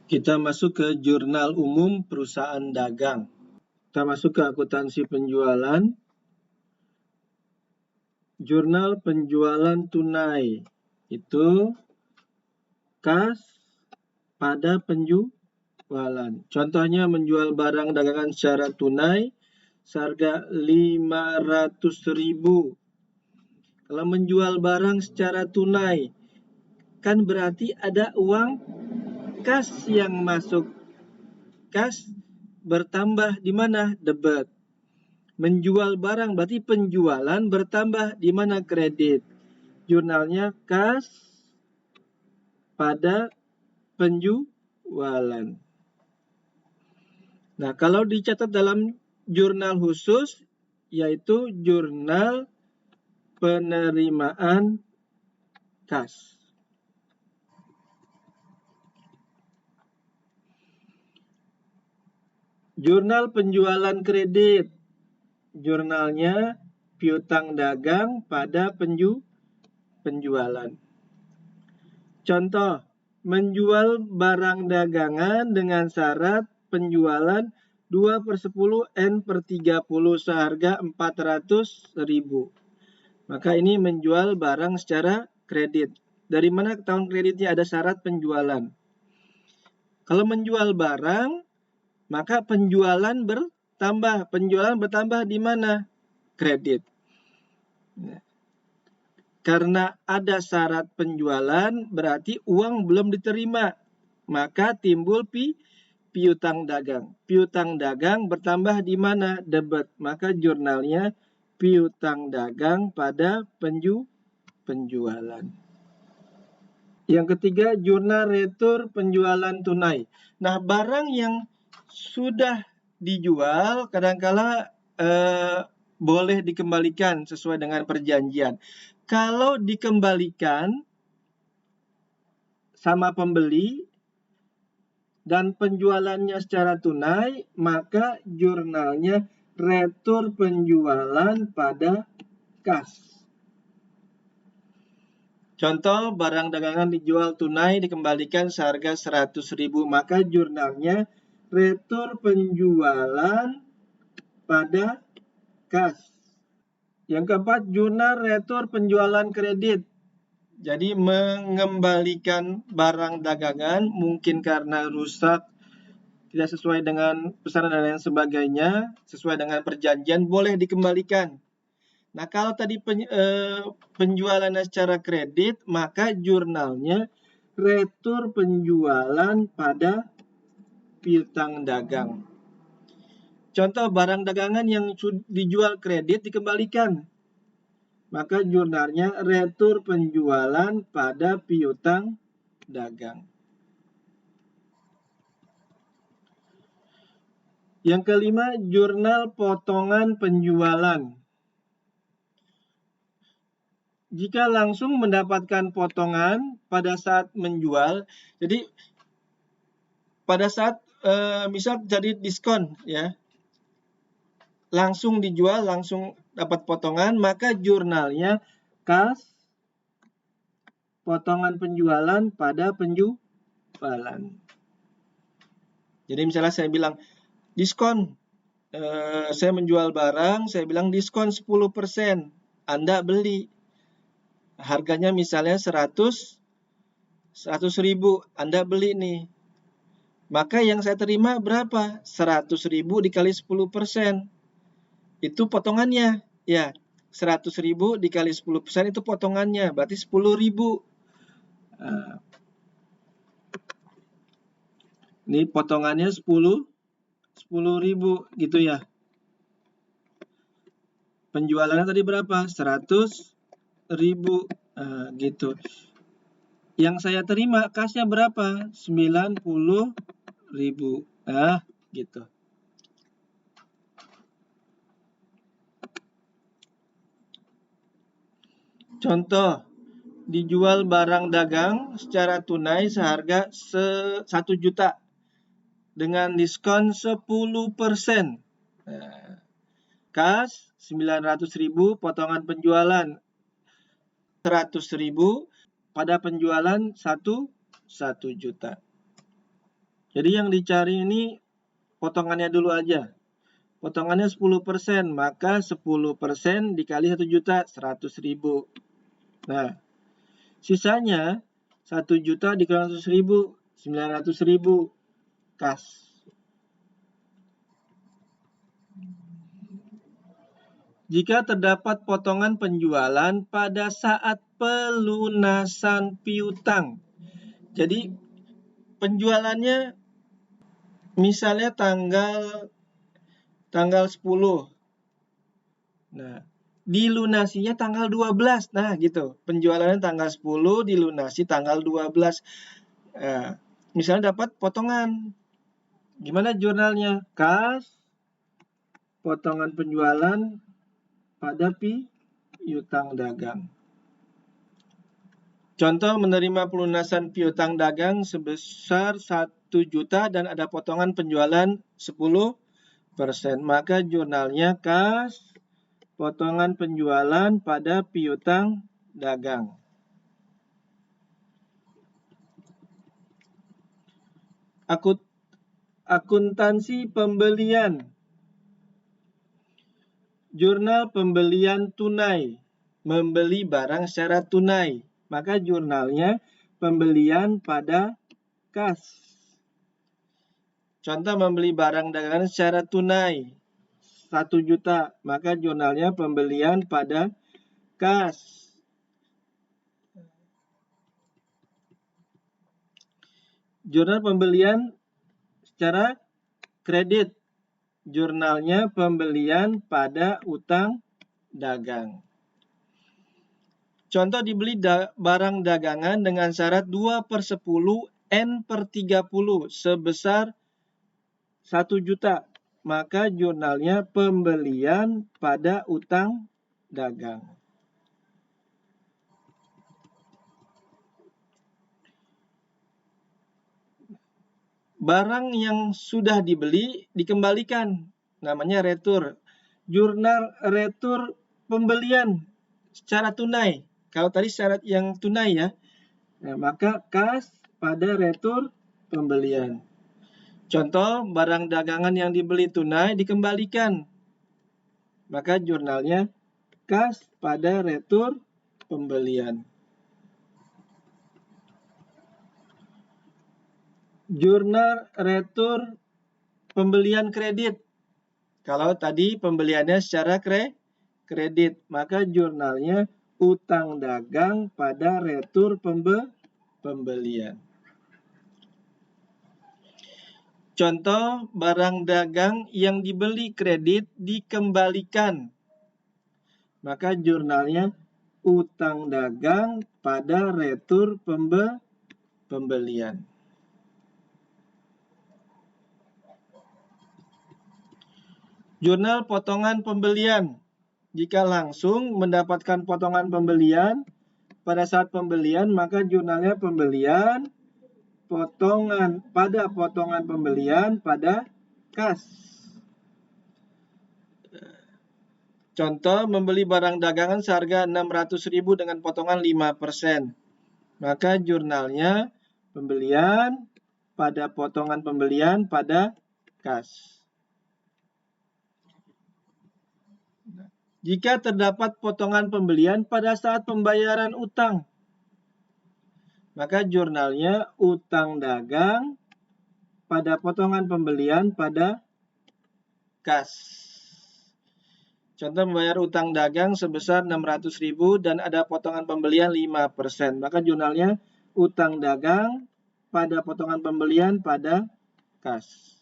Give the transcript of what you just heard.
Kita masuk ke jurnal umum perusahaan dagang. Kita masuk ke akuntansi penjualan. Jurnal penjualan tunai itu kas pada penjualan. Contohnya menjual barang dagangan secara tunai seharga 500.000. Kalau menjual barang secara tunai kan berarti ada uang kas yang masuk. Kas bertambah di mana? Debit. Menjual barang berarti penjualan bertambah di mana? Kredit. Jurnalnya kas pada penjualan. Nah, kalau dicatat dalam jurnal khusus yaitu jurnal penerimaan kas. Jurnal penjualan kredit. Jurnalnya piutang dagang pada penjualan. Contoh, menjual barang dagangan dengan syarat penjualan 2/10 N/30 seharga 400.000. Maka ini menjual barang secara kredit. Dari mana tahun kreditnya ada syarat penjualan? Kalau menjual barang, maka penjualan bertambah. Penjualan bertambah di mana? Kredit. Karena ada syarat penjualan, berarti uang belum diterima. Maka timbul piutang dagang. Piutang dagang bertambah di mana? Debit. Maka jurnalnya piutang dagang pada penjualan. Yang ketiga, jurnal retur penjualan tunai. Nah, barang yang sudah dijual kadangkala boleh dikembalikan sesuai dengan perjanjian. Kalau dikembalikan sama pembeli dan penjualannya secara tunai, maka jurnalnya retur penjualan pada kas. Contoh, barang dagangan dijual tunai dikembalikan seharga 100.000, maka jurnalnya retur penjualan pada kas. Yang keempat, jurnal retur penjualan kredit. Jadi mengembalikan barang dagangan mungkin karena rusak, tidak sesuai dengan pesanan dan lain sebagainya, sesuai dengan perjanjian, boleh dikembalikan. Nah, kalau tadi penjualannya secara kredit, maka jurnalnya retur penjualan pada piutang dagang. Contoh, barang dagangan yang dijual kredit dikembalikan, maka jurnalnya retur penjualan pada piutang dagang. Yang kelima, jurnal potongan penjualan. Jika langsung mendapatkan potongan pada saat menjual, jadi pada saat misal jadi diskon ya, langsung dijual, langsung dapat potongan, maka jurnalnya kas potongan penjualan pada penjualan. Jadi misalnya saya bilang diskon, saya menjual barang, saya bilang diskon 10%, Anda beli. Harganya misalnya 100.000, Anda beli nih. Maka yang saya terima berapa? 100.000 dikali 10%. Itu potongannya. Ya, 100.000 dikali 10% itu potongannya, berarti 10.000. Nah, ini potongannya 10.000 gitu ya. Penjualannya tadi berapa? 100.000. Gitu. Yang saya terima kasnya berapa? 90.000. Gitu. Contoh, dijual barang dagang secara tunai seharga 1 juta dengan diskon 10%. Kas 900.000, potongan penjualan 100.000, pada penjualan 1 juta. Jadi yang dicari ini potongannya dulu aja. Potongannya 10%, maka 10% dikali 1 juta, 100.000. Nah, sisanya 1 juta dikali 100.000, 900.000 kas. Jika terdapat potongan penjualan pada saat pelunasan piutang. Jadi penjualannya misalnya tanggal 10. Nah, dilunasinya tanggal 12. Nah, gitu. Penjualannya tanggal 10, dilunasi tanggal 12. Misalnya dapat potongan. Gimana jurnalnya? Kas, potongan penjualan pada piutang dagang. Contoh menerima pelunasan piutang dagang sebesar 1 juta dan ada potongan penjualan 10%. Maka jurnalnya kas, potongan penjualan pada piutang dagang. Akuntansi pembelian. Jurnal pembelian tunai. Membeli barang secara tunai. Maka jurnalnya pembelian pada kas. Contoh membeli barang dagangan secara tunai 1 juta, maka jurnalnya pembelian pada kas. Jurnal pembelian secara kredit. Jurnalnya pembelian pada utang dagang. Contoh dibeli barang dagangan dengan syarat 2/10 N/30 sebesar 1 juta. Maka jurnalnya pembelian pada utang dagang. Barang yang sudah dibeli dikembalikan. Namanya retur. Jurnal retur pembelian secara tunai. Kalau tadi syarat yang tunai ya. Nah, maka kas pada retur pembelian. Contoh, barang dagangan yang dibeli tunai dikembalikan. Maka jurnalnya kas pada retur pembelian. Jurnal retur pembelian kredit. Kalau tadi pembeliannya secara kredit, maka jurnalnya utang dagang pada retur pembelian. Contoh, barang dagang yang dibeli kredit dikembalikan. Maka jurnalnya utang dagang pada retur pembelian. Jurnal potongan pembelian. Jika langsung mendapatkan potongan pembelian pada saat pembelian, maka jurnalnya pembelian potongan pembelian pada kas. Contoh, membeli barang dagangan seharga 600.000 dengan potongan 5%. Maka jurnalnya pembelian pada potongan pembelian pada kas. Jika terdapat potongan pembelian pada saat pembayaran utang, maka jurnalnya utang dagang pada potongan pembelian pada kas. Contoh membayar utang dagang sebesar 600.000 dan ada potongan pembelian 5%. Maka jurnalnya utang dagang pada potongan pembelian pada kas.